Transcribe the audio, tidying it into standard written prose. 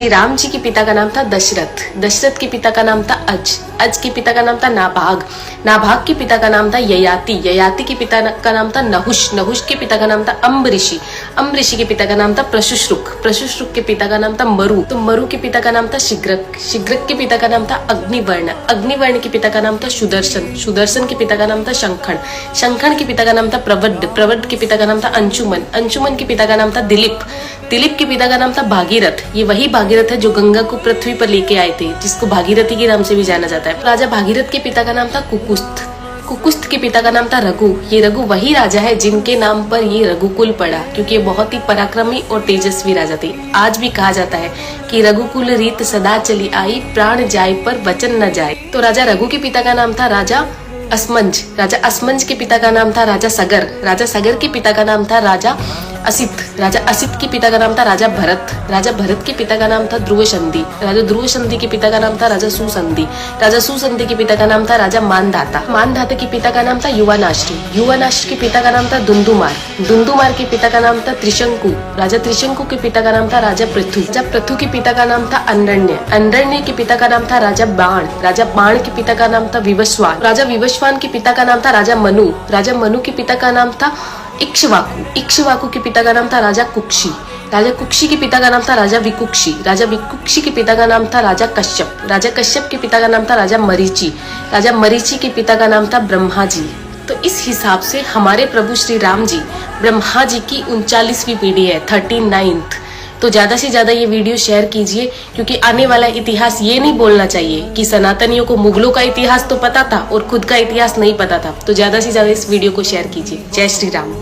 श्री राम जी के पिता का नाम था दशरथ, दशरथ के पिता का नाम था अज के पिता का नाम था नाभाग, नाभाग के पिता का नाम था ययाति, ययाति के पिता का नाम था नहुष, नहुष के पिता का नाम था अम्बऋषि, अम्बऋषि के पिता का नाम था प्रशुश्रुक, प्रशुश्रुक के पिता का नाम था मरु, तो मरु के पिता का नाम था शिग्रक, शिग्रक के पिता का नाम था अग्निवर्ण, अग्निवर्ण के पिता का नाम था सुदर्शन, सुदर्शन के पिता का नाम था शंखण, शंखण के पिता का नाम था प्रवड्ड, प्रवड्ड के पिता का नाम था अंशुमन, अंशुमन के पिता का नाम था दिलीप, दिलीप के पिता का नाम था भागीरथ, ये वही भागीरथ है जो गंगा को पृथ्वी पर लेके आए थे, जिसको भागीरथी के नाम से भी जाना जाता है। राजा भागीरथ के पिता का नाम था कुकुस्थ, कुकुस्थ के पिता का नाम था रघु, ये रघु वही राजा है जिनके नाम पर ये रघुकुल पड़ा, क्योंकि ये बहुत ही पराक्रमी और तेजस्वी राजा थे। आज भी कहा जाता है कि रघुकुल रीत सदा चली आई, प्राण जाए पर वचन न जाए। तो राजा रघु के पिता का नाम था राजा असमंज, राजा असमंज के पिता का नाम था राजा सगर, राजा सगर के पिता का नाम था राजा असित, राजा असित के पिता का नाम था राजा भरत, राजा भरत के पिता का नाम था ध्रुव संधि, राजा ध्रुव संधि के पिता का नाम था राजा सुसंधि, राजा सुसंधि के पिता का नाम था राजा मानधाता, मानधाता के पिता का नाम था युवानाश्री, युवानाश्री के पिता का नाम था दुंदुमार, दुंदुमार के पिता का नाम था त्रिशंकु, राजा त्रिशंकु के पिता का नाम था राजा पृथु, राजा पृथु के पिता का नाम था अंडण्य, अंडण्य के पिता का नाम था राजा बाण, राजा बाण के पिता का नाम था विवस्वान, राजा विवस्वान के पिता का नाम था राजा मनु, राजा मनु के पिता का नाम था इक्ष्वाकु, इक्ष्वाकु के पिता का नाम था राजा कुक्षी, राजा कुक्षी के पिता का नाम था राजा विकुक्षी, राजा विकुक्षी के पिता का नाम था राजा कश्यप, राजा कश्यप के पिता का नाम था राजा मरीचि, राजा मरीचि के पिता का नाम था ब्रह्मा जी। तो इस हिसाब से हमारे प्रभु श्री राम जी ब्रह्मा जी की 39वीं पीढ़ी है, 39th। तो ज्यादा से ज्यादा ये वीडियो शेयर कीजिए, क्योंकि आने वाला इतिहास ये नहीं बोलना चाहिए कि सनातनियों को मुगलों का इतिहास तो पता था और खुद का इतिहास नहीं पता था। तो ज्यादा से ज्यादा इस वीडियो को शेयर कीजिए। जय श्री राम।